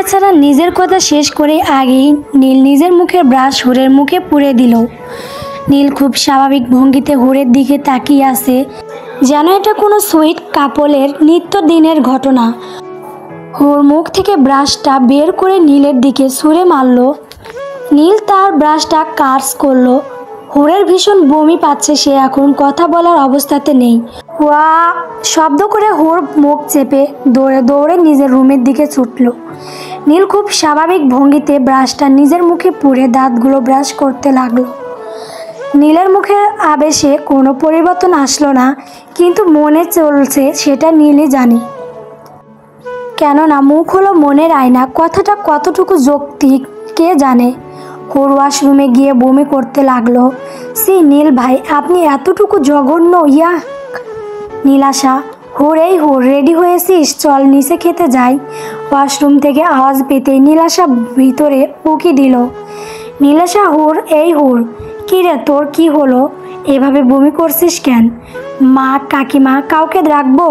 বেচারা নিজের কথা শেষ করে আগেই নীল নিজের মুখের ব্রাশ হুরের মুখে পুরে দিল। নীল খুব স্বাভাবিক ভঙ্গিতে হুরের দিকে তাকিয়ে আছে, যেন এটা কোনো সুইট কাপলের নিত্যদিনের ঘটনা। হুর মুখ থেকে ব্রাশটা বের করে নীলের দিকে ছুঁড়ে মারল। নীল তার ব্রাশটা কার্স করলো। হুরের ভীষণ বমি পাচ্ছে, সে এখন কথা বলার অবস্থাতে নেই। ওয়া শব্দ করে হুর মুখ চেপে দৌড়ে দৌড়ে নিজের রুমের দিকে ছুটল। নীল খুব স্বাভাবিক ভঙ্গিতে ব্রাশটা নিজের মুখে পুরে দাঁতগুলো ব্রাশ করতে লাগলো। নীলের মুখের আবেশে কোনো পরিবর্তন আসলো না, কিন্তু মনে চলছে সেটা নীলই জানে। কেননা মুখ হলো মনের আয়না, কথাটা কতটুকু যৌক্তিক কে জানে। হুর ওয়াশরুমে গিয়ে বমি করতে লাগলো। সি নীল ভাই, আপনি এতটুকু জঘন্য। ইয়া নীলাশা, হুর এই হুর রেডি হয়েছিস, চল নিচে খেতে যাই। ওয়াশরুম থেকে আওয়াজ পেতেই নীলাশা ভিতরে উকি দিল। নীলাশা, হুর এই হুর, কী রে তোর কি হলো, এভাবে বমি করছিস কেন? মা কাকিমা কাউকে রাখবো?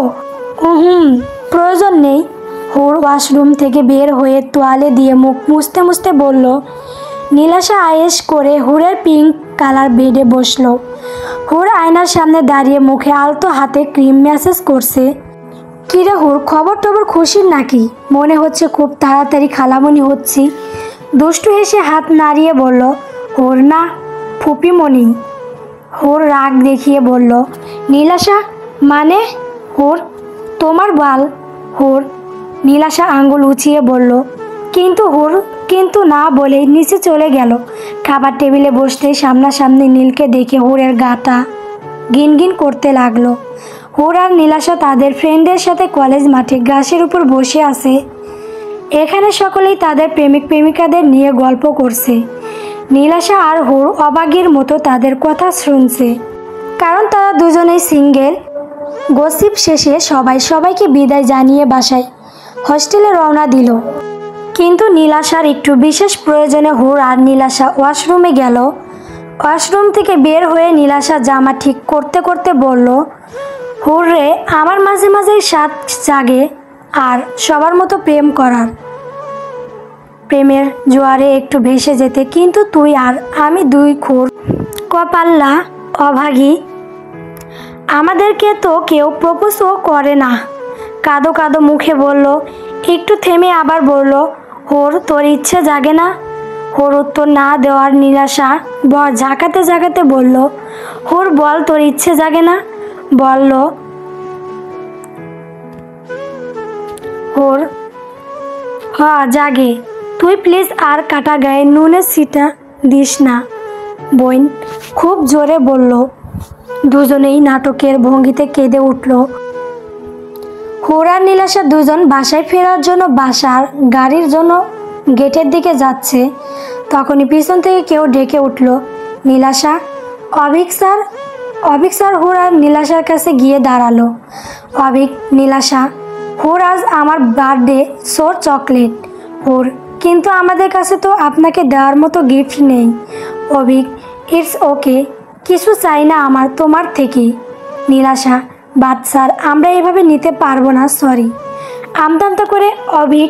প্রয়োজন নেই। হুর ওয়াশরুম থেকে বের হয়ে তোয়ালে দিয়ে মুখ মুছতে মুছতে বলল। নীলাশা আয়েশ করে হুরের পিঙ্ক কালার বেডে বসলো। হুর আয়নার সামনে দাঁড়িয়ে মুখে আলতো হাতে ক্রিম ম্যাসেজ করছে। কিরে হুর, খবর টবর খুশির নাকি? মনে হচ্ছে খুব তাড়াতাড়ি খালামণি হচ্ছি। দুষ্টু হেসে হাত নাড়িয়ে বলল। হুর না, ফুপিমণি। হুর রাগ দেখিয়ে বলল। নীলাশা মানে? হুর তোমার বাল। হুর নীলাশা আঙ্গুল উঁচিয়ে বলল। কিন্তু হুর কিন্তু না বলেই নিচে চলে গেল। খাবার টেবিলে বসতেই সামনাসামনি নীলকে দেখে হুরের গাটা গিনগিন করতে লাগলো। হুর আর নীলাশা তাদের ফ্রেন্ডের সাথে কলেজ মাঠে ঘাসের উপর বসে আছে। এখানে সকলেই তাদের প্রেমিক প্রেমিকাদের নিয়ে গল্প করছে। নীলাশা আর হুর অবাগের মতো তাদের কথা শুনছে, কারণ তারা দুজনেই সিঙ্গেল। গসিপ শেষে সবাই সবাইকে বিদায় জানিয়ে বাসায় হস্টেলে রওনা দিল। কিন্তু নীলাশার একটু বিশেষ প্রয়োজনে হুর আর নীলাশা ওয়াশরুমে গেল। ওয়াশরুম থেকে বের হয়ে নীলাশা জামা ঠিক করতে করতে বলল। হুর রে, আমার মাঝে মাঝেই স্বাদ জাগে আর সবার মতো প্রেম করার, প্রেমের জোয়ারে একটু ভেসে যেতে, কিন্তু তুই আর আমি দুই খুর কপাল্লা অভাগী, আমাদেরকে তো কেউ প্রপোজও করে না। কাঁদো কাঁদো মুখে বলল। একটু থেমে আবার বলল, হুর তোর ইচ্ছে জাগে না? হুর উত্তর না দেওয়ার নীলাশা ঝাঁকাতে ঝাঁকাতে বলল। হুর বল, তোর ইচ্ছে জাগে না? বলল হুর। জাগে। তুই প্লিজ আর কাটা গায়ে নুনের ছিটা দিস না বোন, খুব জোরে বলল। দুজনেই নাটকের ভঙ্গিতে কেঁদে উঠল। হুর আর নীলাশা দুজন বাসায় ফেরার জন্য বাসার গাড়ির জন্য গেটের দিকে যাচ্ছে। তখনই পিছন থেকে কেউ ডেকে উঠল। নীলাশা, অভিক স্যার। অভিক স্যার হুর আর নীলাশার কাছে গিয়ে দাঁড়ালো। অভিক, নীলাশা, হুর আজ আমার বার্থডে, সোর চকলেট। হুর, কিন্তু আমাদের কাছে তো আপনাকে দেওয়ার মতো গিফট নেই। অভিক, ইটস ওকে, কিছু চাই না আমার তোমার থেকে। নীলাশা, বাট স্যার, আমরা এভাবে নিতে পারবো না, সরি। আমদামতা করে অভিক,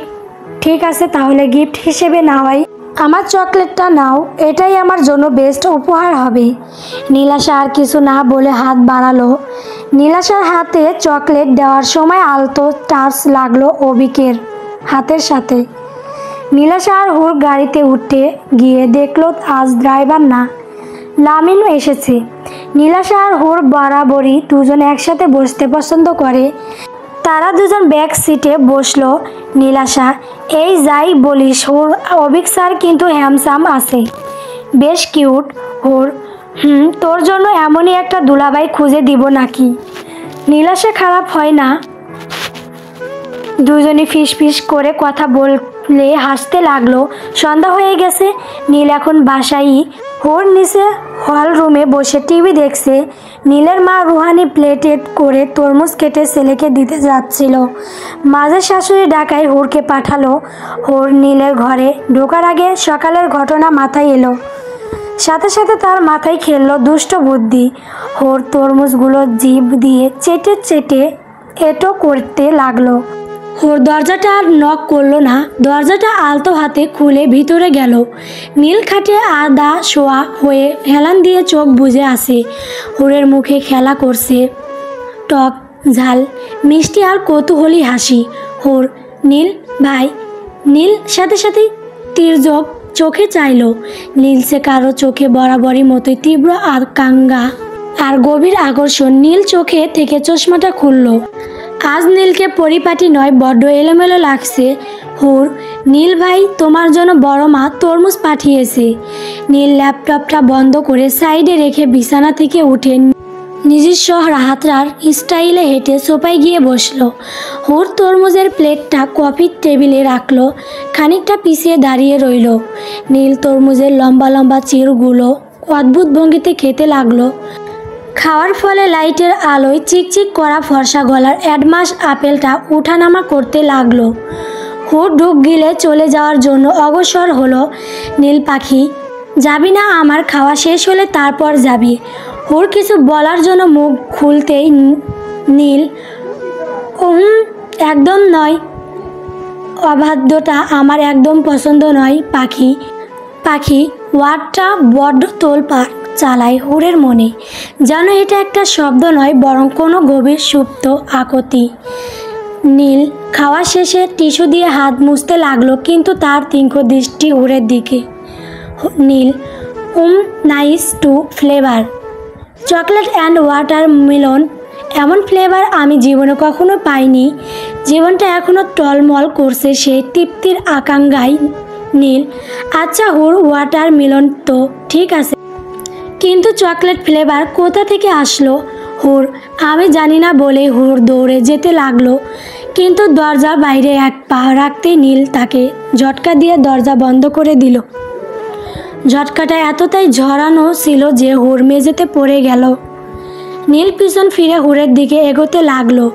ঠিক আছে তাহলে গিফট হিসেবে না হয় আমার চকলেটটা নাও, এটাই আমার জন্য বেস্ট উপহার হবে। নীলাশা আর কিছু না বলে হাত বাড়ালো। নীলাশার হাতে চকলেট দেওয়ার সময় আলতো টাচ লাগলো অভিকের হাতের সাথে। নীলাশা আর হুর গাড়িতে উঠতে গিয়ে দেখলো আজ ড্রাইভার না, লামিনও এসেছে। নীলাশা আর হুর বরাবরই দুজন একসাথে বসতে পছন্দ করে। তারা দুজন ব্যাক সিটে বসলো। নীলাশা, এই যাই বলিস হুর, অভিক স্যার কিন্তু হ্যামসাম আছে, বেশ কিউট। হুর, তোর জন্য এমনই একটা দুলাভাই খুঁজে দিব নাকি? নীলাশা, খারাপ হয় না। দুজনে ফিস ফিস করে কথা বললে হাসতে লাগলো। সন্ধ্যা হয়ে গেছে। নীল এখন বাসায়। হুর নিচে হল রুমে বসে টিভি দেখছে। নীলের মা রুহানি প্লেটে করে তরমুজ কেটে ছেলেকে দিতে যাচ্ছিল। মাঝে শাশুড়ি ডাকায় হুরকে পাঠালো। হুর নীলের ঘরে ঢোকার আগে সকালের ঘটনা মাথায় এলো। সাথে সাথে তার মাথায় খেললো দুষ্ট বুদ্ধি। হুর তরমুজগুলো জিভ দিয়ে চেটে চেটে এঁটো করতে লাগলো। ওর দরজাটা আর নক করলো না, দরজাটা আলতো হাতে খুলে ভিতরে গেল। নীল খাটে আদা শোয়া হয়ে হেলান দিয়ে চোখ বুজে আসে। ওরের মুখে খেলা করছে টক ঝাল মিষ্টি আর কৌতূহলী হাসি। ওর নীল ভাই। নীল সাথে সাথেই তীর্যক চোখে চাইল। নীল সে কারো চোখে বরাবরই মতোই তীব্র আকাঙ্ক্ষা আর গভীর আকর্ষণ। নীল চোখে থেকে চশমাটা খুলল। আজ নীলকে পরিপাটি নয়, বড্ড এলোমেলো লাগছে। হুর, নীল ভাই তোমার জন্য বড় মা তরমুজ পাঠিয়েছে। নীল ল্যাপটপটা বন্ধ করে সাইডে রেখে বিছানা থেকে উঠে নিজস্ব হাতরার স্টাইলে হেঁটে সোফায় গিয়ে বসলো। হুর তরমুজের প্লেটটা কফির টেবিলে রাখলো, খানিকটা পিছিয়ে দাঁড়িয়ে রইল। নীল তরমুজের লম্বা লম্বা চিরগুলো অদ্ভুত ভঙ্গিতে খেতে লাগলো। খাওয়ার ফলে লাইটের আলোয় চিকচিক করা ফর্সা গলার অ্যাডমাস আপেলটা উঠানামা করতে লাগলো। হুর ঢুক গিলে চলে যাওয়ার জন্য অগ্রসর হলো। নীল পাখি, যাবি না? আমার খাওয়া শেষ হলে তারপর যাবি। হুর কিছু বলার জন্য মুখ খুলতেই নীল, একদম নয়, অবাধ্যটা আমার একদম পছন্দ নয় পাখি। পাখি ওয়ার্ডটা বড্ড তোলপাড় চালায় হুরের মনে, যেন এটা একটা শব্দ নয় বরং কোনো গভীর সুপ্ত আকুতি। নীল খাওয়া শেষে টিস্যু দিয়ে হাত মুছতে লাগলো, কিন্তু তার তীক্ষ্ণ দৃষ্টি হুরের দিকে। Neel, nice two flavour, chocolate and watermelon, এমন ফ্লেভার আমি জীবনে কখনো পাইনি। জীবনটা এখনও টলমল করছে সেই তৃপ্তির আকাঙ্ক্ষায়। নীল, আচ্ছা হুর, ওয়াটারমেলন তো ঠিক আছে, কিন্তু চকলেট ফ্লেভার কোথা থেকে আসলো? হুর, আমি জানি না বলে হুর দৌড়ে যেতে লাগলো, কিন্তু দরজার বাইরে এক পা রাখতেই নীল তাকে ঝটকা দিয়ে দরজা বন্ধ করে দিল। ঝটকাটা এতটাই ঝরানো ছিল যে হুর মেঝেতে পড়ে গেল। নীল পিছন ফিরে হুরের দিকে এগোতে লাগলো,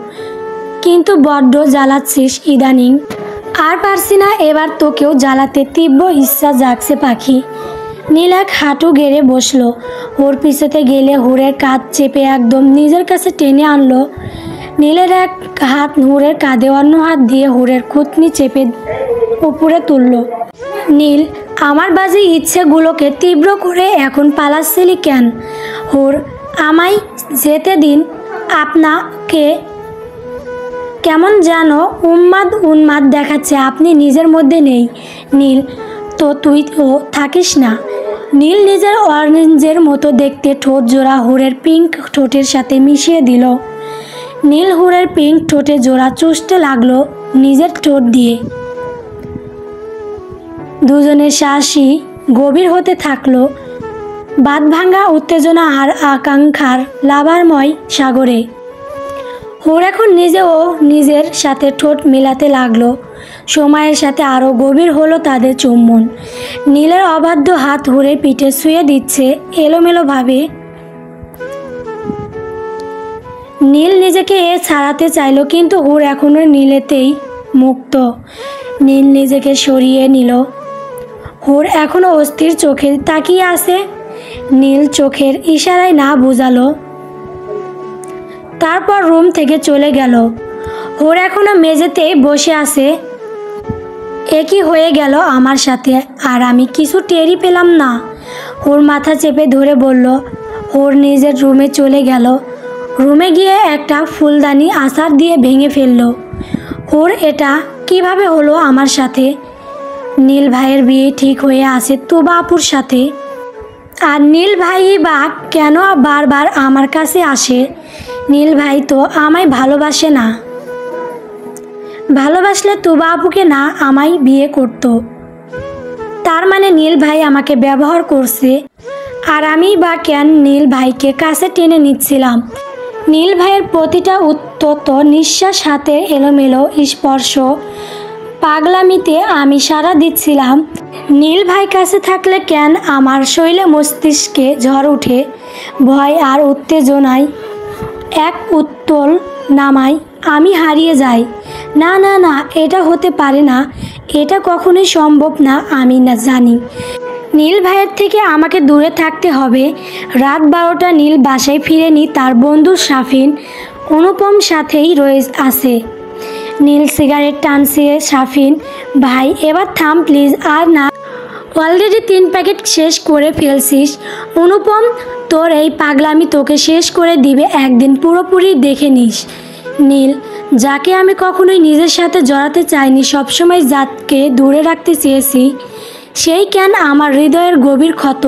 কিন্তু বড্ড জ্বালাচ্ছিস ইদানিং, আর পারছি না এবার তোকেও জ্বালাতে তীব্র ইচ্ছা জাগছে পাখি। নীল এক হাঁটু গেড়ে বসলো। হুর পিছতে গেলে হুরের কাঁধ চেপে একদম নিজের কাছে টেনে আনলো। নীলের এক হাত হুরের কাঁধে, অন্য হাত দিয়ে হুরের খুঁতনি চেপে উপরে তুলল। নীল, আমার বাজে ইচ্ছেগুলোকে তীব্র করে এখন পালাচ্ছিলি কেন? হুর, আমায় যেতে দিন, আপনাকে কেমন যেন উন্মাদ দেখাচ্ছে, আপনি নিজের মধ্যে নেই। নীল, তো তুই তো থাকিস না। নীল নিজের অরেঞ্জের মতো দেখতে ঠোঁট জোড়া হুরের পিঙ্ক ঠোঁটের সাথে মিশিয়ে দিল। নীল হুরের পিঙ্ক ঠোঁটে জোড়া চুষতে লাগলো নিজের ঠোঁট দিয়ে। দুজনের শ্বাসই গভীর হতে থাকলো, বাঁধভাঙা উত্তেজনা আর আকাঙ্ক্ষার লাভারময় সাগরে। হুর এখন নিজেও নিজের সাথে ঠোঁট মেলাতে লাগলো। সময়ের সাথে আরও গভীর হলো তাদের চুম্বন। নীলের অবাধ্য হাত হুরের পিঠে শুয়ে দিচ্ছে এলোমেলোভাবে। নীল নিজেকে ছাড়াতে চাইল, কিন্তু হুর এখনও নীলেতেই মুক্ত। নীল নিজেকে সরিয়ে নিল। হুর এখনও অস্থির চোখে তাকিয়ে আছে। নীল চোখের ইশারায় না বোঝালো, তারপর রুম থেকে চলে গেল। হুর এখনও মেঝেতেই বসে আছে। একই হয়ে গেল আমার সাথে, আর আমি কিছু টেরই পেলাম না। হুর মাথা চেপে ধরে বলল। হুর নিজের রুমে চলে গেল। রুমে গিয়ে একটা ফুলদানি আছাড় দিয়ে ভেঙে ফেলল। হুর, এটা কিভাবে হলো আমার সাথে? নীল ভাইয়ের বিয়ে ঠিক হয়ে আছে তুবা আপুর সাথে, আর নীল ভাই বা কেন বারবার আমার কাছে আসে? নীল ভাই তো আমায় ভালোবাসে না। ভালোবাসলে তুবা আপুকে না আমায় বিয়ে করতো। তার মানে নীল ভাই আমাকে ব্যবহার করছে, আর আমি বা কেন নীল ভাইকে কাছে টেনে নিচ্ছিলাম। নীল ভাইয়ের প্রতিটা উত্তত নিঃশ্বাস, হাতের এলোমেলো স্পর্শ, পাগলামিতে আমি সাড়া দিচ্ছিলাম। নীল ভাই কাছে থাকলে কেন আমার শরীরে মস্তিষ্কে ঝড় উঠে, ভয় আর উত্তেজনায় এক উত্তল নামায় আমি হারিয়ে যাই। না না না, এটা হতে পারে না, এটা কখনোই সম্ভব না। আমি না জানি নীল ভাইয়ের থেকে আমাকে দূরে থাকতে হবে। রাত 12টা, নীল বাসায় ফিরেনি। তার বন্ধু শাফিন অনুপম সাথেই আছে। নীল সিগারেট টানছে। সাফিন ভাই এবার থাম প্লিজ, আর না, অলরেডি 3 প্যাকেট শেষ করে ফেলছিস। অনুপম তোর এই পাগলামি তোকে শেষ করে দিবে একদিন, পুরোপুরি দেখে নিস। নীল, যাকে আমি কখনোই নিজের সাথে জড়াতে চাইনি, সবসময় যাকে দূরে রাখতে চেয়েছি, সেই কেন আমার হৃদয়ের গভীর ক্ষত,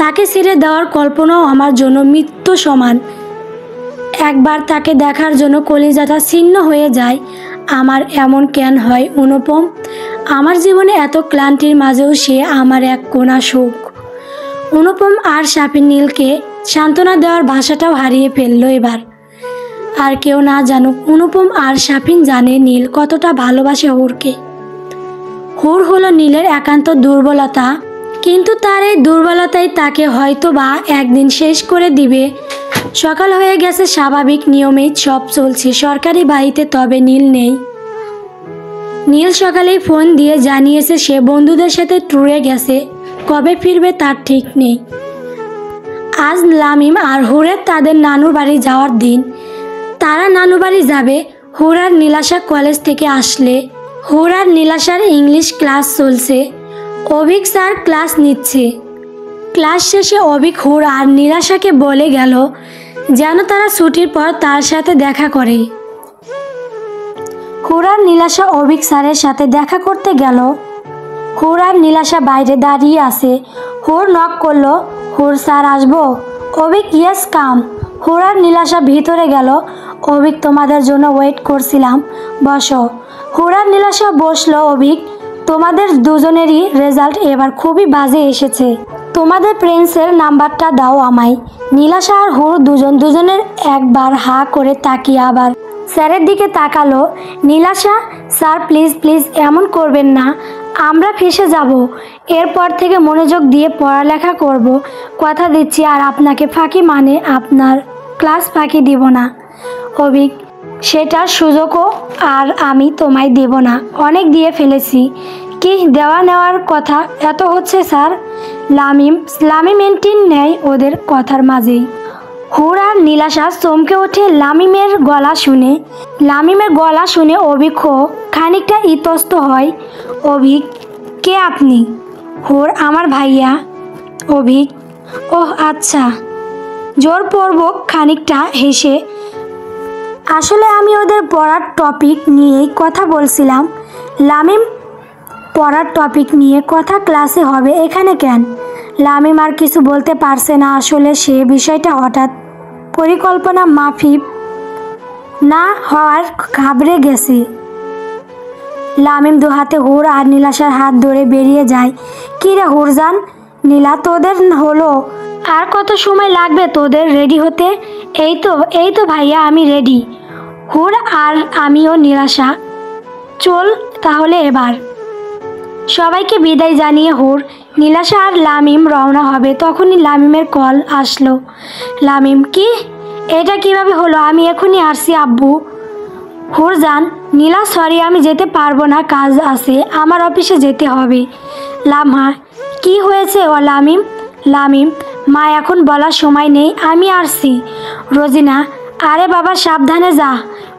তাকে ছেড়ে দেওয়ার কল্পনাও আমার জন্য মৃত্যু সমান। একবার তাকে দেখার জন্য কলিজাটা ছিন্ন হয়ে যায় আমার। এমন কেন হয় অনুপম? আমার জীবনে এত ক্লান্তির মাঝেও সে আমার এক কোণা সুখ। অনুপম আর সাফিন নীলকে সান্ত্বনা দেওয়ার ভাষাটাও হারিয়ে ফেলল এবার। আর কেউ না জানুক, অনুপম আর সাফিন জানে নীল কতটা ভালোবাসে হুরকে। হুর হলো নীলের একান্ত দুর্বলতা, কিন্তু তার এই দুর্বলতাই তাকে হয়তো বা একদিন শেষ করে দিবে। সকাল হয়ে গেছে, স্বাভাবিক নিয়মেই সব চলছে সরকারি বাড়িতে, তবে নীল নেই। নীল সকালেই ফোন দিয়ে জানিয়েছে সে বন্ধুদের সাথে ট্যুরে গেছে, কবে ফিরবে তার ঠিক নেই। আজ লামিম আর হুরের তাদের নানুর বাড়ি যাওয়ার দিন। তারা নানু বাড়ি যাবে। হুর আর নীলাশা কলেজ থেকে আসলে। হুর আর নীলাশার ইংলিশ ক্লাস চলছে, অভিক স্যার ক্লাস নিচ্ছে। ক্লাস শেষে অভিক হুর আর নীলাশাকে বলে গেল যেন তারা ছুটির পর তার সাথে দেখা করে। হুর আর নীলাশা অভিক স্যারের সাথে দেখা করতে গেল। হুর আর নীলাশা বাইরে দাঁড়িয়ে আছে। হুর নক করলো, হুর স্যার আসবো? Abhik yes come. হুর আর নীলাশা ভিতরে গেল। অভিক তোমাদের জন্য ওয়েট করছিলাম, বসো। হুর আর নীলাশা বসলো। অভিক, তোমাদের দুজনেরই রেজাল্ট এবার খুবই বাজে এসেছে, তোমাদের প্রিন্সের নাম্বারটা দাও আমায়। নীলাশা আর হুর দুজনের একবার হা করে তাকিয়ে আবার স্যারের দিকে তাকালো। নীলাশা, স্যার প্লিজ প্লিজ এমন করবেন না, আমরা ফেঁসে যাব। এরপর থেকে মনোযোগ দিয়ে পড়ালেখা করব, কথা দিচ্ছি। আর আপনাকে ফাঁকি মানে আপনার ক্লাস ফাঁকি দিব না। অভিক, সেটার সুযোগও আর আমি তোমায় দেব না, অনেক দিয়ে ফেলেছি। কি দেওয়া নেওয়ার কথা এত হচ্ছে স্যার? লামিম এন্টিন নেয় ওদের কথার মাঝেই। হুর আর নীলাশা চমকে ওঠে লামিমের গলা শুনে অভিকও খানিকটা ইতস্ত হয়। অভিক, কে আপনি? হুর, আমার ভাইয়া। অভিক, ওহ আচ্ছা। জোরপূর্বক খানিকটা হেসে, আসলে আমি ওদের পড়ার টপিক নিয়েই কথা বলছিলাম। লামিম, পড়ার টপিক নিয়ে কথা ক্লাসে হবে, এখানে কেন? লামিম আর কিছু বলতে পারছে না। আসলে সে বিষয়টা হঠাৎ পরিকল্পনা মাফিক না হওয়ার ঘাবড়ে গেছে। লামিম দুহাতে হুর আর নীলাশার হাত ধরে বেরিয়ে যায়। কী রে হুরজান, নীলা তোদের হলো? আর কত সময় লাগবে তোদের রেডি হতে? এই তো ভাইয়া, আমি রেডি। হুর আর আমিও নীলাশা, চল তাহলে এবার। সবাইকে বিদায় জানিয়ে হুর, নীলাশা আর লামিম রওনা হবে। তখনই লামিমের কল আসলো। লামিম, কি? এটা কিভাবে হলো? আমি এখনই আসছি আব্বু। হুরজান, নীলা সরি, আমি যেতে পারবো না, কাজ আছে, আমার অফিসে যেতে হবে। লামহা, কি হয়েছে ও লামিম, মা এখন বলার সময় নেই, আমি আসছি। রোজিনা, আরে বাবা সাবধানে যা।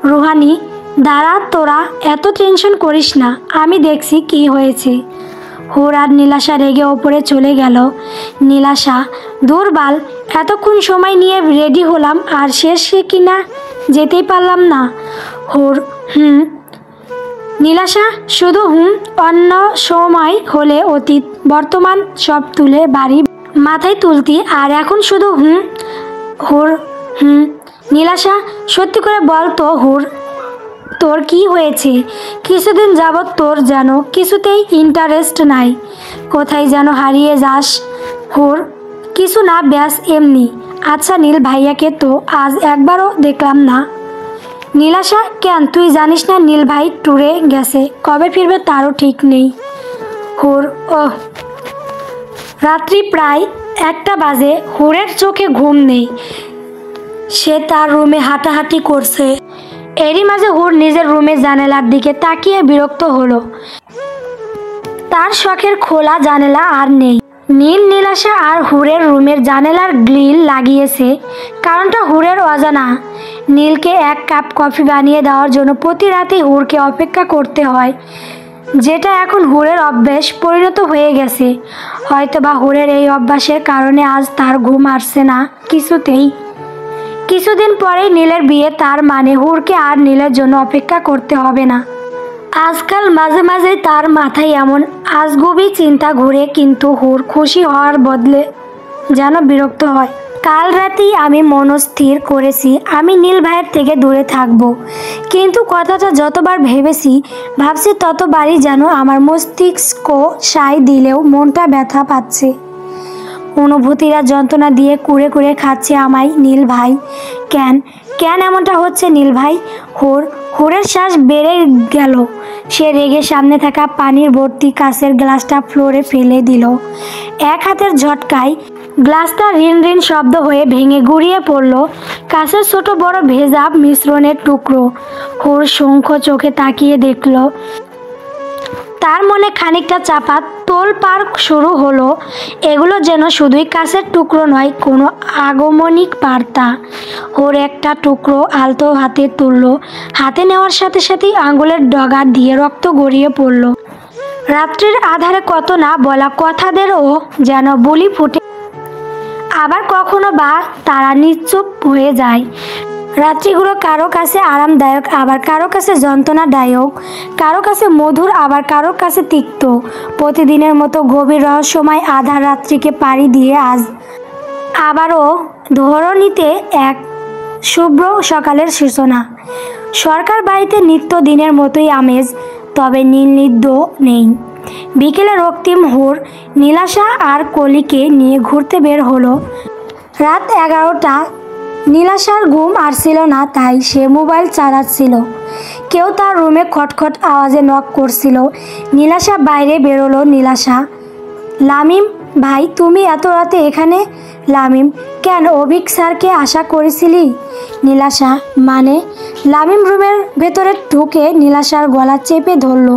রুহানি, দাঁড়া, তোরা এত টেনশন করিস না, আমি দেখছি কি হয়েছে। হুর আর নীলাশা রেগে ওপরে চলে গেল। নীলাশা, দুর্বাল, এতক্ষণ সময় নিয়ে রেডি হলাম আর শেষে কিনা যেতেই পারলাম না। হুর, নীলাশা, শুধু অন্য সময় হলে অতীত বর্তমান সব তুলে বাড়ি মাথায় তুলতি, আর এখন শুধু হুর। নীলাশা, সত্যি করে বল তো হুর, তোর কি হয়েছে? কিছুদিন যাবৎ তোর যেন কিছুতেই ইন্টারেস্ট নাই, কোথায় যেন হারিয়ে যাস। হুর, কিছু না, ব্যাস এমনি। আচ্ছা নীল ভাইয়াকে তো আজ একবারও দেখলাম না। নীলাশা, কেন তুই জানিস না নীল ভাই ট্যুরে গেছে, কবে ফিরবে তারও ঠিক নেই। হুর, ওহ। রাত্রি প্রায় 1টা বাজে। হুরের চোখে ঘুম নেই, সে তার রুমে হাঁটাহাঁটি করছে। এরই মাঝে হুর নিজের রুমের জানালার দিকে তাকিয়ে বিরক্ত হলো। তার শখের খোলা জানালা আর নেই। নীল নীলাশা আর হুরের রুমের জানালার গ্রিল লাগিয়েছে। কারণটা হুরের অজানা। নীলকে 1 কাপ কফি বানিয়ে দেওয়ার জন্য প্রতি রাতেই হুরকে অপেক্ষা করতে হয়, যেটা এখন হুরের অভ্যেস পরিণত হয়ে গেছে। হয়তোবা হুরের এই অভ্যাসের কারণে আজ তার ঘুম আসছে না কিছুতেই। কিছুদিন পরেই নীলের বিয়ে, তার মানে হুরকে আর নীলের জন্য অপেক্ষা করতে হবে না। আজকাল মাঝে মাঝে তার মাথায় এমন আজগুবি চিন্তা ঘুরে, কিন্তু হুর খুশি হওয়ার বদলে যেন বিরক্ত হয়। কাল রাতেই আমি মনস্থির করেছি আমি নীল ভাইয়ের থেকে দূরে থাকব, কিন্তু কথাটা যতবার ভাবছি ততবারই যেন আমার মস্তিষ্ক সায় দিলেও মনটা ব্যথা পাচ্ছে। অনুভূতিরা যন্ত্রণা দিয়ে কুড়ে কুড়ে খাচ্ছে আমায়। নীল ভাই, কেন কেন এমনটা হচ্ছে নীল ভাই? হুরের শ্বাস বেড়ে গেল। সে রেগে সামনে থাকা পানির ভর্তি কাঁচের গ্লাসটা ফ্লোরে ফেলে দিল। এক হাতের ঝটকায় গ্লাসটা রিন রিন শব্দ হয়ে ভেঙে গুড়িয়ে পড়ল। কাঁচের ছোট বড় ভেজা মিশ্রণের টুকরো। হুর শঙ্খ চোখে তাকিয়ে দেখল। তার মনে খানিকটা চাপা তোলপাড় শুরু হলো। এগুলো যেন শুধুই কাঁচের টুকরো নয়, কোনো আগমনিক বার্তা। ওর একটা টুকরো আলতো হাতে তুলল। হাতে নেওয়ার সাথে সাথেই আঙুলের ডগা দিয়ে রক্ত গড়িয়ে পড়ল। রাত্রির আধারে কত না বলা কথাদেরও যেন বুলি ফুটে, আবার কখনো বা তারা নিশ্চুপ হয়ে যায়। রাত্রিগুলো কারো কাছে আরামদায়ক, আবার কারো কাছে যন্ত্রণাদায়ক, কারো কাছে মধুর, আবার কারো কাছে তিক্ত। প্রতিদিনের মতো গভীর রহস্যময় আধার রাত্রিকে পাড়ি দিয়ে আজ আবারও ধরণীতে এক শুভ্র সকালের সূচনা। সরকার বাড়িতে নিত্য দিনের মতোই আমেজ, তবে নীলনিদ্য নেই। বিকেলে রক্তিম হুর নীলাশা আর কলিকে নিয়ে ঘুরতে বের হলো। রাত 11টা। নীলাশার ঘুম আসছিল না, তাই সে মোবাইল চালাচ্ছিল। কেউ তার রুমে খটখট আওয়াজে নক করছিল। নীলাশা বাইরে বেরোলো। নীলাশা, লামিম ভাই, তুমি এত রাতে এখানে? লামিম, কেন অভিক স্যারকে আশা করেছিলি? নীলাশা, মানে? লামিম রুমের ভেতরে ঢুকে নীলাশার গলা চেপে ধরল।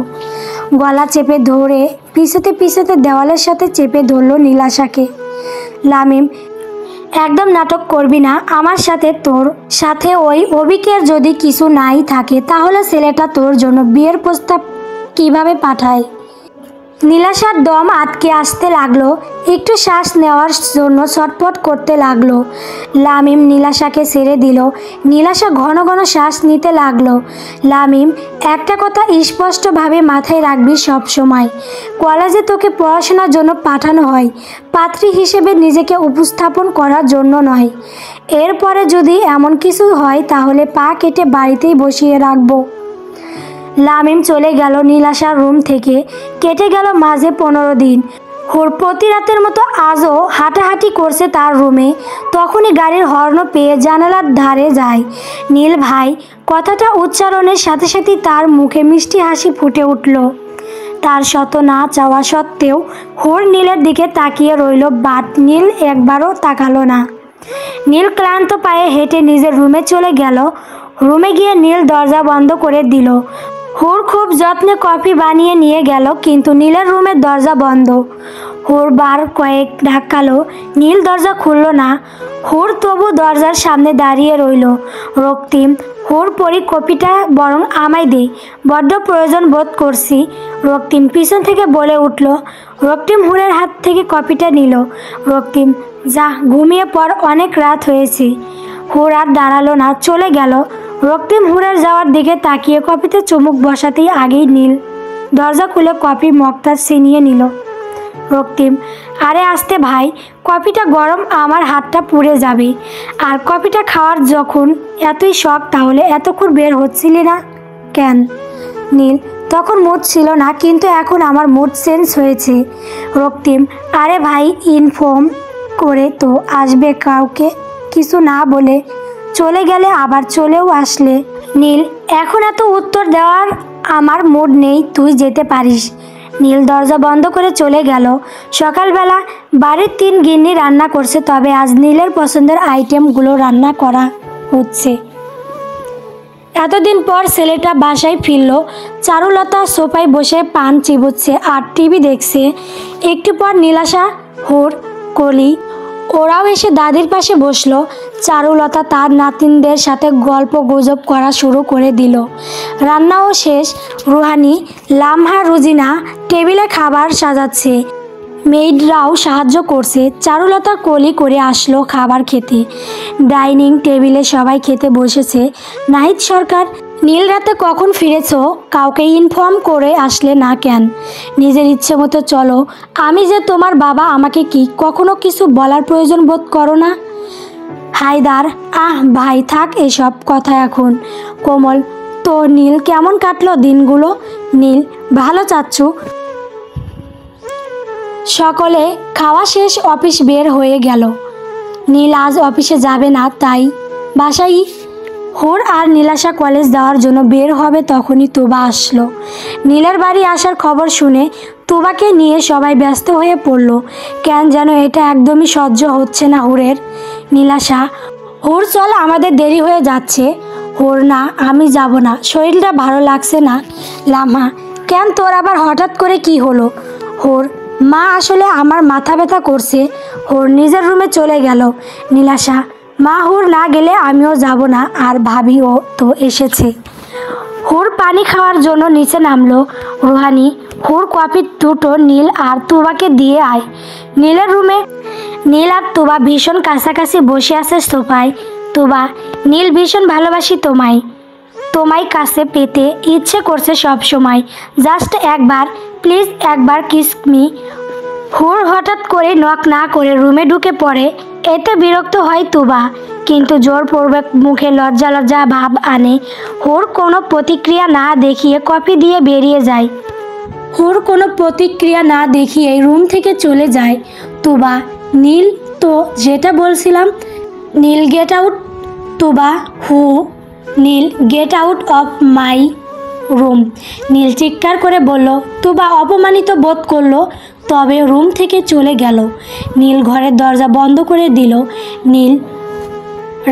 গলা চেপে ধরে পিছাতে পিছাতে দেওয়ালের সাথে চেপে ধরল নীলাশাকে। লামিম, একদম নাটক করবি না আমার সাথে। তোর সাথে ওই অভিকের যদি কিছু নাই থাকে, তাহলে ছেলেটা তোর জন্য বিয়ের প্রস্তাব কিভাবে পাঠায়? নীলাশার দম আটকে আসতে লাগলো। একটু শ্বাস নেওয়ার জন্য ছটফট করতে লাগলো। লামিম নীলাশাকে ছেড়ে দিল। নীলাশা ঘন ঘন শ্বাস নিতে লাগলো। লামিম, একটা কথা স্পষ্টভাবে মাথায় রাখবি সব সময়। কলেজে তোকে পড়াশোনার জন্য পাঠানো হয়, পাত্রী হিসেবে নিজেকে উপস্থাপন করার জন্য নয়। এরপরে যদি এমন কিছু হয় তাহলে পা কেটে বাড়িতেই বসিয়ে রাখবো। লামিম চলে গেল নীলাশার রুম থেকে। কেটে গেল মাঝে 15 দিন। হুর প্রতি রাতের মতো আজও হাঁটাহাঁটি করছে তার রুমে। তখনই গাড়ির হর্ন পেয়ে জানালার ধারে যায়। নীল ভাই কথাটা উচ্চারণের সাথে সাথেই তার মুখে মিষ্টি হাসি ফুটে উঠল। তার শত না চাওয়া সত্ত্বেও হুর নীলের দিকে তাকিয়ে রইল, বাট নীল একবারও তাকালো না। নীল ক্লান্ত পায়ে হেঁটে নিজের রুমে চলে গেল। রুমে গিয়ে নীল দরজা বন্ধ করে দিল। হুর খুব যত্নে কফি বানিয়ে নিয়ে গেল, কিন্তু নীলের রুমের দরজা বন্ধ। হুর বার কয়েক ধাক্কালো, নীল দরজা খুলল না। হুর তবু দরজার সামনে দাঁড়িয়ে রইল। রক্তিম, হুর পরি কপিটা বরং আমায় দে, বড্ড প্রয়োজন বোধ করছি। রক্তিম পিছন থেকে বলে উঠল। রক্তিম হুরের হাত থেকে কপিটা নিল। রক্তিম, যা ঘুমিয়ে পড়, অনেক রাত হয়েছে। হুর আর দাঁড়ালো না, চলে গেল। রক্তিম হুরের যাওয়ার দিকে তাকিয়ে কপিতে চুমুক বসাতেই আগেই নীল দরজা খুলে কপি মগটা ছিনিয়ে নিল। রক্তিম, আরে আসতে ভাই, কপিটা গরম, আমার হাতটা পুড়ে যাবে। আর কপিটা খাওয়ার যখন এতই শখ, তাহলে এতক্ষণ বের হচ্ছিলি না কেন? নীল, তখন মুড ছিল না, কিন্তু এখন আমার মুড চেঞ্জ হয়েছে। রক্তিম, আরে ভাই, ইনফর্ম করে তো আসবে, কাউকে কিছু না বলে চলে গেলে আবার চলেও আসলে। নীল, এখন এত উত্তর দেওয়ার আমার মুড নেই, তুই যেতে পারিস। নীল দরজা বন্ধ করে চলে গেল। সকালবেলা বাড়ির 3 গিন্নি রান্না করছে, তবে আজ নীলের পছন্দের আইটেমগুলো রান্না করা হচ্ছে। এতদিন পর ছেলেটা বাসায় ফিরল। চারুলতা সোফায় বসে পান চিবুচ্ছে আর টিভি দেখছে। একটু পর নীলাশা, হুর, কলি ওরাও এসে দাদির পাশে বসলো। চারুলতা তার নাতিনদের সাথে গল্প গুজব করা শুরু করে দিল। রান্নাও শেষ। রুহানি, লামহা, রুজিনা টেবিলে খাবার সাজাচ্ছে। মেয়েডরাও সাহায্য করছে। চারুলতা কলি করে আসলো খাবার খেতে। ডাইনিং টেবিলে সবাই খেতে বসেছে। নাহিদ সরকার, নীল রাতে কখন ফিরেছো? কাউকে ইনফর্ম করে আসলে না কেন? নিজের ইচ্ছে মতো চলো। আমি যে তোমার বাবা, আমাকে কি কখনো কিছু বলার প্রয়োজন বোধ করো না? হায়দার, ভাই থাক এসব কথা এখন। কোমল, তো নীল কেমন কাটলো দিনগুলো? নীল, ভালো চাচ্ছু। সকলে খাওয়া শেষ অফিস বের হয়ে গেল। নীল আজ অফিসে যাবে না, তাই বাসায়। হুর আর নীলাশা কলেজ যাওয়ার জন্য বের হবে তখনই তুবা আসলো। নীলের বাড়ি আসার খবর শুনে তুবাকে নিয়ে সবাই ব্যস্ত হয়ে পড়ল। কেন যেন এটা একদমই সহ্য হচ্ছে না হুরের। নীলাশা, হুর চল, আমাদের দেরি হয়ে যাচ্ছে। হুর, না আমি যাব না, শরীরটা ভালো লাগছে না। লামা, কেন তোর আবার হঠাৎ করে কি হলো? হুর, মা আসলে আমার মাথা ব্যথা করছে। হুর নিজের রুমে চলে গেল। নীলাশা, মা, হুর না গেলে আমিও যাব না, আর ভাবিও তো এসেছে। হুর পানি খাওয়ার জন্য নিচে নামলো। রুহানি, হুর কফি দুটো নীল আর তুবাকে দিয়ে আয়। নীলের রুমে নীল আর তুবা ভীষণ কাছাকাছি বসে আছে সোফায়। তুবা, নীল ভীষণ ভালোবাসি তোমায়। তোমায় কাছে পেতে ইচ্ছে করছে সব সময়। জাস্ট একবার, প্লিজ একবার কিস মি। হুর হঠাৎ করে নক না করে রুমে ঢুকে পড়ে। এতে বিরক্ত হয় তুবা, কিন্তু জোরপূর্বক মুখে লজ্জা লজ্জা ভাব আনে। হুর কোনো প্রতিক্রিয়া না দেখিয়ে কফি দিয়ে বেরিয়ে যায়। হুর কোনো প্রতিক্রিয়া না দেখিয়ে রুম থেকে চলে যায়। তুবা, নীল, তো যেটা বলছিলাম। Neel, get out. তুবা, হু? Neel, get out of my room. Neel চিৎকার করে বলল। তুবা অপমানিত বোধ করলো, তবে রুম থেকে চলে গেল। নীল ঘরের দরজা বন্ধ করে দিল। নীল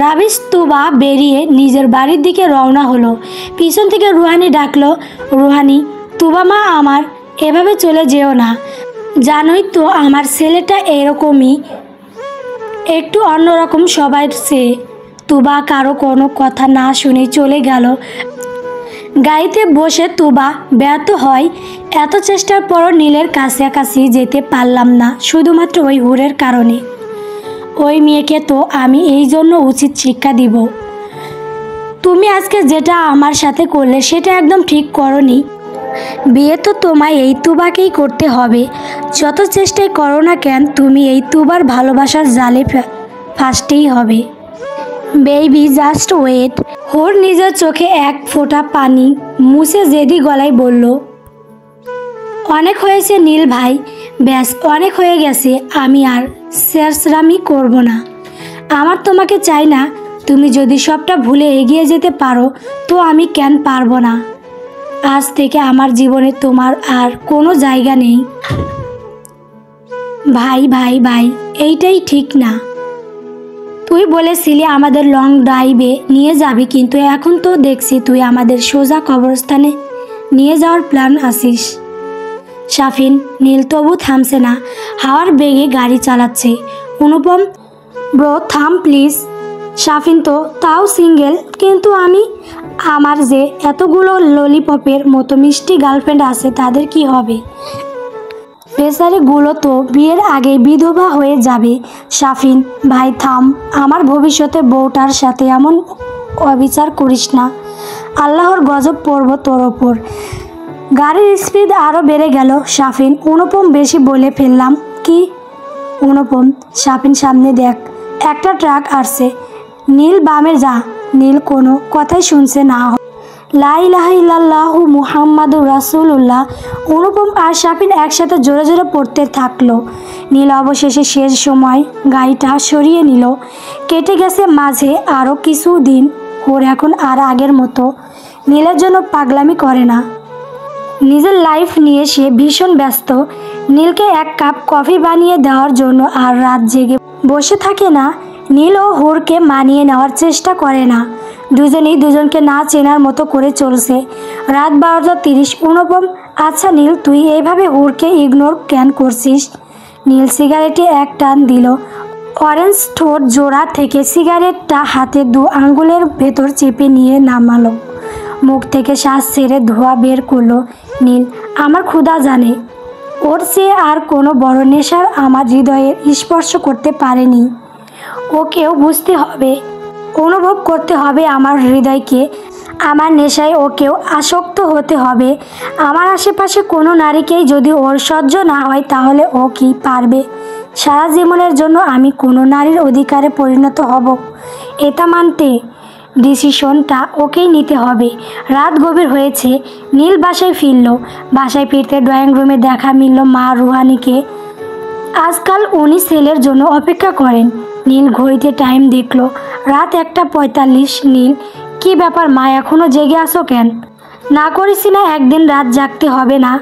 রাবিশ। তুবা বেরিয়ে নিজের বাড়ির দিকে রওনা হলো। পিছন থেকে রুহানি ডাকলো। রুহানি, তুবা মা আমার, এভাবে চলে যেও না। জানোই তো আমার ছেলেটা এরকমই, একটু অন্যরকম সবাই চেয়ে। তুবা কারো কোনো কথা না শুনে চলে গেল। গাড়িতে বসে তুবা ব্যর্থ হয়। এত চেষ্টার পরও নীলের কাছাকাছি যেতে পারলাম না, শুধুমাত্র ওই হুরের কারণে। ওই মেয়েকে তো আমি এই জন্য উচিত শিক্ষা দিব। তুমি আজকে যেটা আমার সাথে করলে সেটা একদম ঠিক করনি। বিয়ে তো তোমায় এই তুবাকেই করতে হবে। যত চেষ্টাই করো না কেন, তুমি এই তুবার ভালোবাসার জালে ফাঁসতেই হবে। Baby, just wait. হুর নিজের চোখে এক ফোঁটা পানি মুছে জেদি গলায় বলল, অনেক হয়েছে নীল ভাই, ব্যাস অনেক হয়ে গেছে। আমি আর শেরশরামি করব না। আমার তোমাকে চাই না। তুমি যদি সবটা ভুলে এগিয়ে যেতে পারো তো আমি কেন পারবো না। আজ থেকে আমার জীবনে তোমার আর কোনো জায়গা নেই। ভাই ভাই ভাই, এইটাই ঠিক না। তুই বলেছিলি আমাদের লং ড্রাইভে নিয়ে যাবি, কিন্তু এখন তো দেখছি তুই আমাদের সোজা কবরস্থানে নিয়ে যাওয়ার প্ল্যান আসিস। শাফিন, নীল তবু থামছে না, হাওয়ার বেগে গাড়ি চালাচ্ছে। অনুপম, ব্রো থাম প্লিজ। শাফিন, তো তাও সিঙ্গেল, কিন্তু আমার যে এতগুলো ললিপপের মতো মিষ্টি গার্লফ্রেন্ড আছে, তাদের কি হবে? বেচারিগুলো তো বিয়ের আগে বিধবা হয়ে যাবে। শাফিন ভাই থাম, আমার ভবিষ্যতে বউটার সাথে এমন অবিচার করিস না। আল্লাহর গজব পড়ব তোর ওপর। গাড়ির স্পিড আরও বেড়ে গেল। শাফিন, অনুপম বেশি বলে ফেললাম কি? অনুপম, শাফিন সামনে দেখ, একটা ট্রাক আসছে। নীল বামে যা। নীল কোনো কথাই শুনছে না। লা ইলাহা ইল্লাল্লাহু মুহাম্মাদুর রাসূলুল্লাহ। অনুপম আর শাফিন একসাথে জোরে জোরে পড়তে থাকলো। নীল অবশেষে শেষ সময় গাড়িটা সরিয়ে নিল। কেটে গেছে মাঝে আরও কিছু দিন। ওর এখন আর আগের মতো নীলের জন্য পাগলামি করে না। নিজের লাইফ নিয়ে সে ভীষণ ব্যস্ত। নীলকে এক কাপ কফি বানিয়ে দেওয়ার জন্য আর রাত জেগে বসে থাকে না। নীল ও হুরকে মানিয়ে নেওয়ার চেষ্টা করে না। দুজনেই দুজনকে না চেনার মতো করে চলছে। রাত 12:30। অনুপম, আচ্ছা নীল, তুই এইভাবে হুরকে ইগনোর কেন করছিস? নীল সিগারেটে এক টান দিল। অরেঞ্জ ঠোঁট জোড়া থেকে সিগারেটটা হাতে 2 আঙ্গুলের ভেতর চেপে নিয়ে নামালো। মুখ থেকে শ্বাস ছেড়ে ধোঁয়া বের করলো। নীল, আমার ক্ষুধা জানে। ওর চেয়ে আর কোনো বড় নেশার আমার হৃদয়ের স্পর্শ করতে পারেনি। ওকেও বুঝতে হবে, অনুভব করতে হবে আমার হৃদয়কে। আমার নেশায় ওকেও আসক্ত হতে হবে। আমার আশেপাশে কোনো নারীকেই যদি ওর সহ্য না হয় তাহলে ও কি পারবে? সারা জীবনের জন্য আমি কোনো নারীর অধিকারে পরিণত হব, এটা মানতে ডিসিশনটা ওকেই নিতে হবে। রাত গভীর হয়েছে। নীল বাসায় ফিরল। বাসায় ফিরতে ড্রয়িং রুমে দেখা মিলল মা রুহানিকে। আজকাল উনি ছেলের জন্য অপেক্ষা করেন। নীল ঘড়িতে টাইম দেখল, রাত 1:45। নীল, কি ব্যাপার মা, এখনো জেগে আছো কেন? না করেছি না, একদিন রাত জাগতে হবে না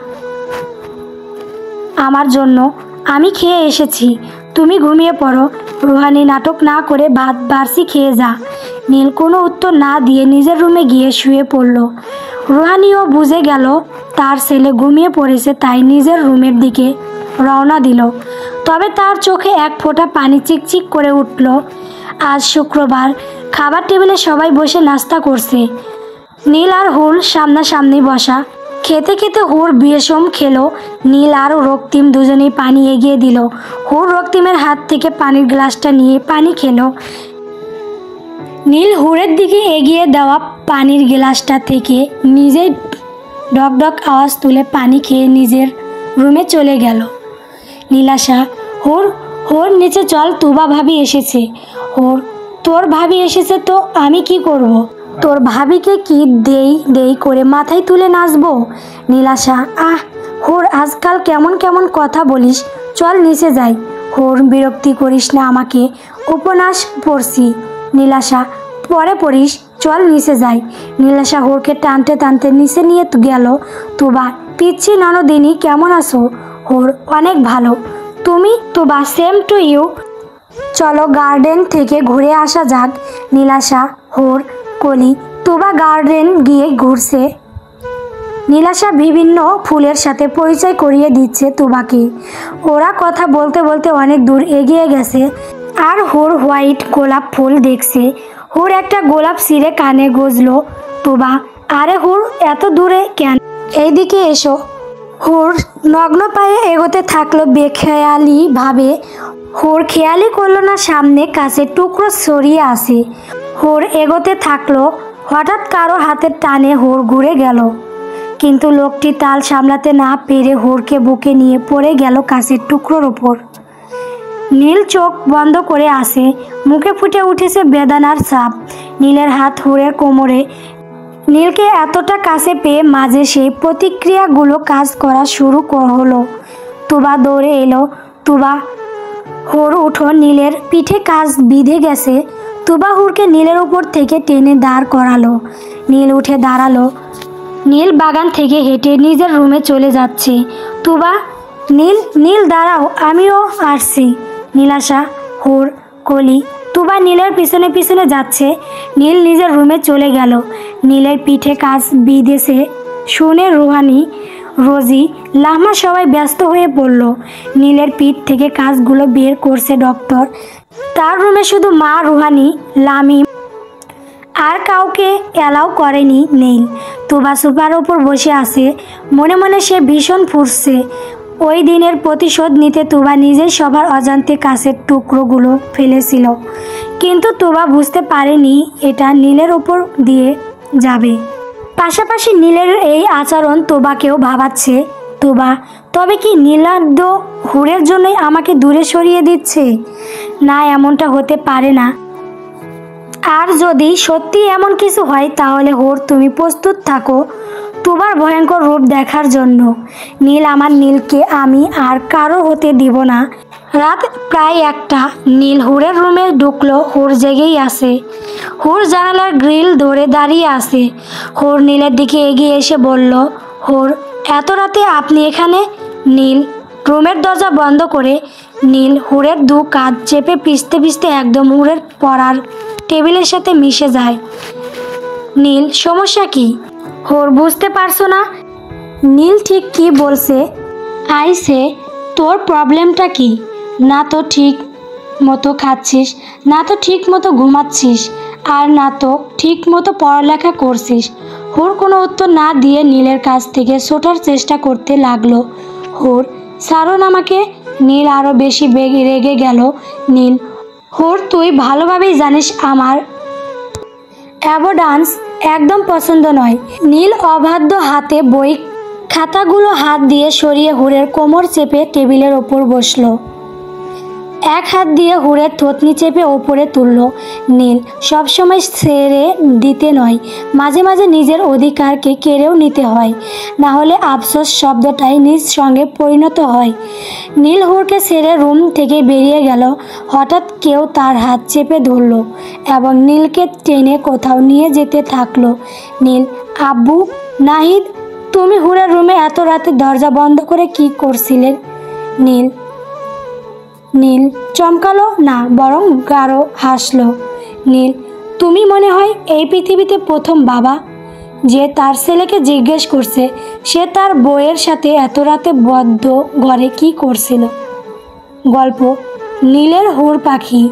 আমার জন্য? আমি খেয়ে এসেছি, তুমি ঘুমিয়ে পড়ো। রুহানি নাটক না করে ভাত বাড়ছি খেয়ে যা। নীল কোনো উত্তর না দিয়ে নিজের রুমে গিয়ে শুয়ে পড়ল। রুহানিও বুঝে গেল তার ছেলে ঘুমিয়ে পড়েছে, তাই নিজের রুমের দিকে রওনা দিল। তবে তার চোখে এক ফোঁটা পানি চিকচিক করে উঠল। আজ শুক্রবার, খাবার টেবিলে সবাই বসে নাস্তা করছে। নীল আর হুর সামনাসামনি বসা। খেতে খেতে হুর বিষম খেলো। নীল আর রক্তিম দুজনেই পানি এগিয়ে দিল। হুর রক্তিমের হাত থেকে পানির গ্লাসটা নিয়ে পানি খেলো। নীল হুরের দিকে এগিয়ে দেওয়া পানির গ্লাসটা থেকে নিজে ডক ডক আওয়াজ তুলে পানি খেয়ে নিজের রুমে চলে গেল। নীলাশা, হুর হুর নিচে চল, তুবা ভাবি এসেছে। হুর, তোর ভাবি এসেছে তো আমি কি করব? তোর ভাবিকে কি দেই দেই করে মাথায় তুলে নাচবো? নীলাশা, আহ হুর, আজকাল কেমন কেমন কথা বলিস, চল নিচে যাই। হুর, বিরক্তি করিস না আমাকে, উপন্যাস পড়ছি। নীলাশা, পরে পড়িস, চল নিচে যাই। নীলাশা হুরকে টানতে টানতে নিচে নিয়ে গেল। তুবা, পিচ্ছি ননদিনী, কেমন আছো? হুর, অনেক ভালো। তুমি? তুবা, সেম টু ইউ। চলো গার্ডেন থেকে ঘুরে আসা যাক। নীলাশা, হুর, কলি। তুবা গার্ডেন গিয়ে ঘুরছে। নীলাশা বিভিন্ন ফুলের সাথে পরিচয় করিয়ে দিচ্ছে তুবাকে। ওরা কথা বলতে বলতে অনেক দূর এগিয়ে গেছে। আর হুর হোয়াইট গোলাপ ফুল দেখছে। হুর একটা গোলাপ ছিঁড়ে কানে গুঁজলো। তুবা, আরে হুর, এত দূরে কেন? এইদিকে এসো। হুর নগ্ন পায়ে এগোতে থাকলো বেখেয়ালি ভাবে। হুর খেয়ালি করলো না সামনে কাছের টুকরো ছড়িয়ে আসে। হুর এগোতে থাকলো। হঠাৎ কারো হাতের টানে হুর ঘুরে গেল, কিন্তু লোকটি তাল সামলাতে না পেরে হুরকে বুকে নিয়ে পড়ে গেল কাছের টুকরোর ওপর। নীল চোখ বন্ধ করে আসে, মুখে ফুটে উঠেছে বেদনার ছাপ। নীলের হাত হুরের কোমরে। নীলকে এতটা কাছে পেয়ে মাঝে সেই প্রতিক্রিয়াগুলো কাজ করা শুরু হলো। তুবা দৌড়ে এলো। তুবা, হুর উঠো, নীলের পিঠে কাজ বিঁধে গেছে। তুবা হুরকে নীলের উপর থেকে টেনে দাঁড় করালো। নীল উঠে দাঁড়ালো। নীল বাগান থেকে হেঁটে নিজের রুমে চলে যাচ্ছে। তুবা, নীল নীল দাঁড়াও, আমিও আসছি। নীলাশা, হুর, কলি। তুবা নীলের পিছনে পিছনে যাচ্ছে। নীল নিজের রুমে চলে গেল। নীলের পিঠে কাজ বিঁধেছে শুনে রুহানি, রোজি, লাহমা সবাই ব্যস্ত হয়ে পড়ল। নীলের পিঠ থেকে কাজগুলো বের করছে ডক্টর। তার রুমে শুধু মা, রুহানি, লামিম আর কাউকে অ্যালাউ করেনি নীল। তুবা সোফার ওপর বসে আছে। মনে মনে সে ভীষণ ফুঁসছে। ওই দিনের প্রতিশোধ নিতে তুবা নিজেই সবার অজান্তে কাছের টুকরোগুলো ফেলেছিল, কিন্তু তুবা বুঝতে পারেনি এটা নীলের ওপর দিয়ে যাবে। পাশাপাশি নীলের এই আচরণ তুবাকেও ভাবাচ্ছে। তুবা, তবে কি নীলাদ্য হুরের জন্যই আমাকে দূরে সরিয়ে দিচ্ছে? না, এমনটা হতে পারে না। আর যদি সত্যি এমন কিছু হয় তাহলে হুর, তুমি প্রস্তুত থাকো তুবার ভয়ঙ্কর রূপ দেখার জন্য। নীল, আমার নীলকে আমি আর কারো হতে দিব না। রাত প্রায় 1টা। নীল হুরের রুমে ঢুকলো। হুর জেগেই আছে। হুর জানালার গ্রিল ধরে দাঁড়িয়ে আছে। হুর নীলের দিকে এগিয়ে এসে বলল, হুর, এত রাতে আপনি এখানে? নীল রুমের দরজা বন্ধ করে। নীল হুরের 2 কাঁধ চেপে পিষতে পিষতে একদম হুরের পড়ার টেবিলের সাথে মিশে যায়। নীল, সমস্যা কি? হুর, বুঝতে পারছো না নীল ঠিক কি বলছে? আইসে, তোর প্রবলেমটা কি? না তো ঠিক মতো খাচ্ছিস, না তো ঠিক মতো ঘুমাচ্ছিস, আর না তো ঠিক মতো পড়ালেখা করছিস। হুর কোনো উত্তর না দিয়ে নীলের কাছ থেকে ছোটার চেষ্টা করতে লাগলো। হুর, ছাড়ুন আমাকে। নীল আরও বেশি রেগে গেল। নীল, হুর, তুই ভালোভাবেই জানিস আমার অ্যাভোডান্স একদম পছন্দ নয়। নীল অবাধ্য হাতে বই খাতাগুলো হাত দিয়ে সরিয়ে হুরের কোমর চেপে টেবিলের ওপর বসলো। এক হাত দিয়ে হুরের থতনি চেপে ওপরে তুলল। নীল, সবসময় ছেড়ে দিতে নয়, মাঝে মাঝে নিজের অধিকারকে কেড়েও নিতে হয়, না হলে আফসোস শব্দটাই নিজ সঙ্গে পরিণত হয়। নীল হুরকে ছেড়ে রুম থেকে বেরিয়ে গেল। হঠাৎ কেউ তার হাত চেপে ধরল এবং নীলকে টেনে কোথাও নিয়ে যেতে থাকলো। নীল, আব্বু, নাহিদ, তুমি হুরের রুমে এত রাতে দরজা বন্ধ করে কি করছিলেন? নীল নীল চমকালো না, বরং গাঢ় হাসল। নীল, তুমি মনে হয় এই পৃথিবীতে প্রথম বাবা যে তার ছেলেকে জিজ্ঞেস করছে সে তার বউয়ের সাথে এত রাতে বদ্ধ ঘরে কি করছিল। গল্প নীলের হুর পাখি।